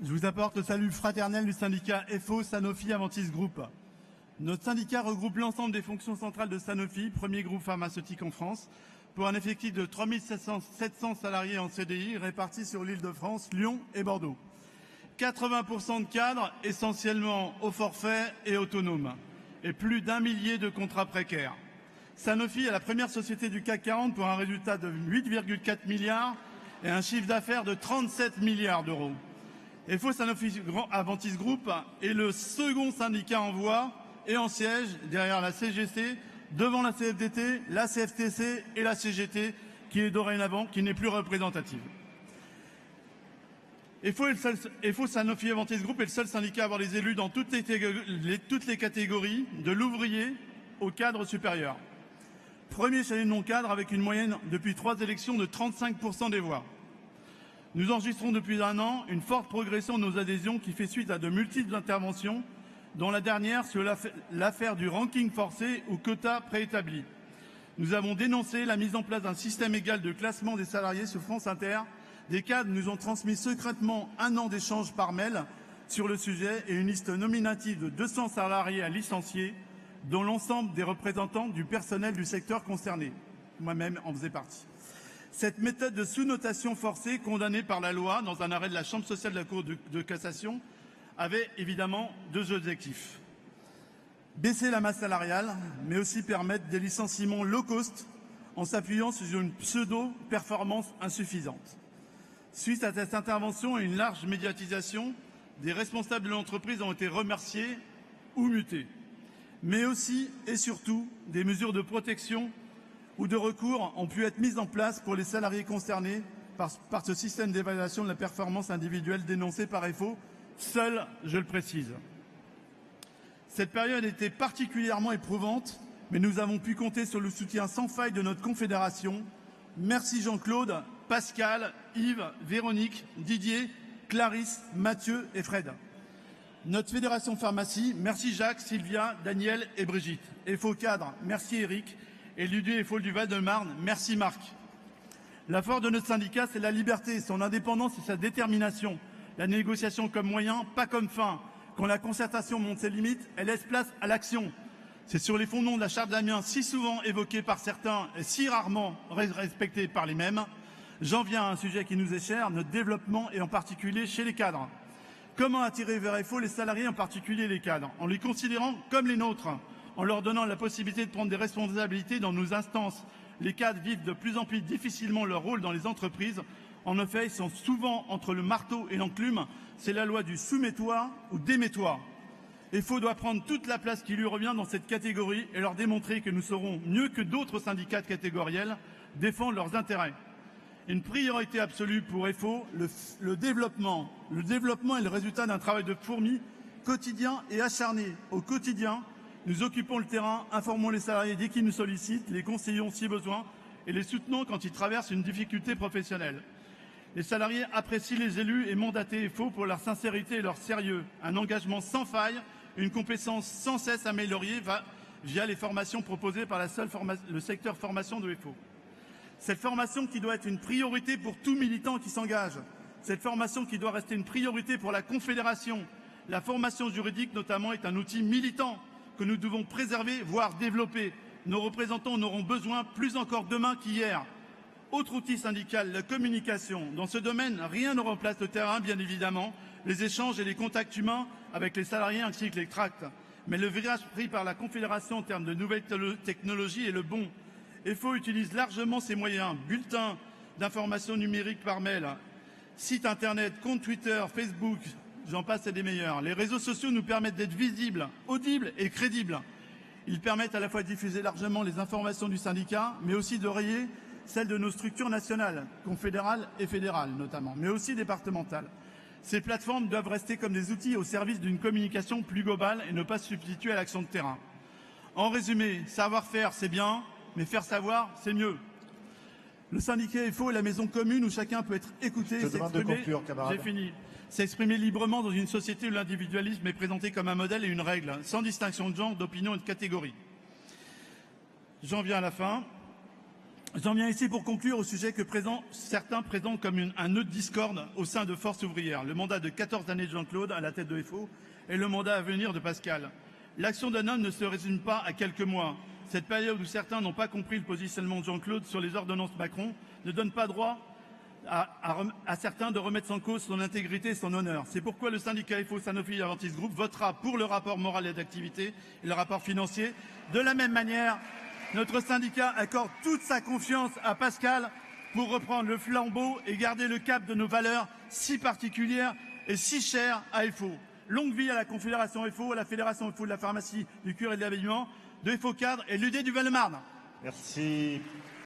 Je vous apporte le salut fraternel du syndicat FO Sanofi Aventis Group. Notre syndicat regroupe l'ensemble des fonctions centrales de Sanofi, premier groupe pharmaceutique en France, pour un effectif de 3 700 salariés en CDI répartis sur l'Île-de-France, Lyon et Bordeaux. 80% de cadres, essentiellement au forfait et autonomes, et plus d'1 millier de contrats précaires. Sanofi est la première société du CAC 40 pour un résultat de 8,4 milliards et un chiffre d'affaires de 37 milliards d'euros. FO Sanofi Aventis Group est le second syndicat en voix et en siège derrière la CGC, devant la CFDT, la CFTC et la CGT, qui est dorénavant, qui n'est plus représentative. FO Sanofi Aventis Group est le seul syndicat à avoir les élus dans toutes les catégories, de l'ouvrier au cadre supérieur. Premier chez les non-cadres avec une moyenne depuis 3 élections de 35% des voix. Nous enregistrons depuis un an une forte progression de nos adhésions qui fait suite à de multiples interventions, dont la dernière sur l'affaire du ranking forcé ou quota préétabli. Nous avons dénoncé la mise en place d'un système égal de classement des salariés sur France Inter. Des cadres nous ont transmis secrètement un an d'échanges par mail sur le sujet et une liste nominative de 200 salariés à licencier, dont l'ensemble des représentants du personnel du secteur concerné. Moi-même en faisais partie. Cette méthode de sous-notation forcée, condamnée par la loi dans un arrêt de la Chambre sociale de la Cour de cassation, avait évidemment 2 objectifs. Baisser la masse salariale, mais aussi permettre des licenciements low cost en s'appuyant sur une pseudo-performance insuffisante. Suite à cette intervention et une large médiatisation, des responsables de l'entreprise ont été remerciés ou mutés. Mais aussi et surtout, des mesures de protection ou de recours ont pu être mises en place pour les salariés concernés par ce système d'évaluation de la performance individuelle dénoncé par FO, seul, je le précise. Cette période était particulièrement éprouvante, mais nous avons pu compter sur le soutien sans faille de notre confédération. Merci Jean-Claude, Pascal, Yves, Véronique, Didier, Clarisse, Mathieu et Fred. Notre fédération pharmacie, merci Jacques, Sylvia, Daniel et Brigitte. FO cadre, merci Eric. Et l'UD FO du Val-de-Marne, merci Marc. La force de notre syndicat, c'est la liberté, son indépendance et sa détermination. La négociation comme moyen, pas comme fin. Quand la concertation monte ses limites, elle laisse place à l'action. C'est sur les fondements de la charte d'Amiens, si souvent évoquée par certains et si rarement respectée par les mêmes. J'en viens à un sujet qui nous est cher, notre développement et en particulier chez les cadres. Comment attirer vers FO les salariés, en particulier les cadres, en les considérant comme les nôtres, en leur donnant la possibilité de prendre des responsabilités dans nos instances. Les cadres vivent de plus en plus difficilement leur rôle dans les entreprises. En effet, ils sont souvent entre le marteau et l'enclume. C'est la loi du soumets-toi ou démets-toi. FO doit prendre toute la place qui lui revient dans cette catégorie et leur démontrer que nous saurons, mieux que d'autres syndicats catégoriels, défendre leurs intérêts. Une priorité absolue pour FO, le développement. Le développement est le résultat d'un travail de fourmi quotidien et acharné. Au quotidien, nous occupons le terrain, informons les salariés dès qu'ils nous sollicitent, les conseillons si besoin et les soutenons quand ils traversent une difficulté professionnelle. Les salariés apprécient les élus et mandatés FO pour leur sincérité et leur sérieux, un engagement sans faille, une compétence sans cesse améliorée via les formations proposées par le secteur formation de FO. Cette formation qui doit être une priorité pour tout militant qui s'engage. Cette formation qui doit rester une priorité pour la Confédération. La formation juridique notamment est un outil militant que nous devons préserver, voire développer. Nos représentants en auront besoin plus encore demain qu'hier. Autre outil syndical, la communication. Dans ce domaine, rien ne remplace le terrain, bien évidemment, les échanges et les contacts humains avec les salariés ainsi que les tracts. Mais le virage pris par la Confédération en termes de nouvelles technologies est le bon. FO utilise largement ces moyens, bulletins d'information numérique par mail, site internet, compte Twitter, Facebook, j'en passe et des meilleurs. Les réseaux sociaux nous permettent d'être visibles, audibles et crédibles. Ils permettent à la fois de diffuser largement les informations du syndicat, mais aussi de rayer celles de nos structures nationales, confédérales et fédérales notamment, mais aussi départementales. Ces plateformes doivent rester comme des outils au service d'une communication plus globale et ne pas se substituer à l'action de terrain. En résumé, savoir-faire, c'est bien, mais faire savoir, c'est mieux. Le syndicat FO est la maison commune où chacun peut être écouté et s'exprimer. J'ai fini. S'exprimer librement dans une société où l'individualisme est présenté comme un modèle et une règle, sans distinction de genre, d'opinion et de catégorie. J'en viens à la fin. J'en viens ici pour conclure au sujet que certains présentent comme un nœud de discorde au sein de Force ouvrière. Le mandat de 14 années de Jean-Claude à la tête de FO et le mandat à venir de Pascal. L'action d'un homme ne se résume pas à quelques mois. Cette période où certains n'ont pas compris le positionnement de Jean-Claude sur les ordonnances Macron ne donne pas droit à certains de remettre en cause son intégrité et son honneur. C'est pourquoi le syndicat FO Sanofi Aventis Group votera pour le rapport moral et d'activité et le rapport financier. De la même manière, notre syndicat accorde toute sa confiance à Pascal pour reprendre le flambeau et garder le cap de nos valeurs si particulières et si chères à FO. Longue vie à la Confédération FO, à la Fédération FO de la pharmacie, du cuir et de l'habillement, de FO Cadre et l'UD du Val-de-Marne. Merci.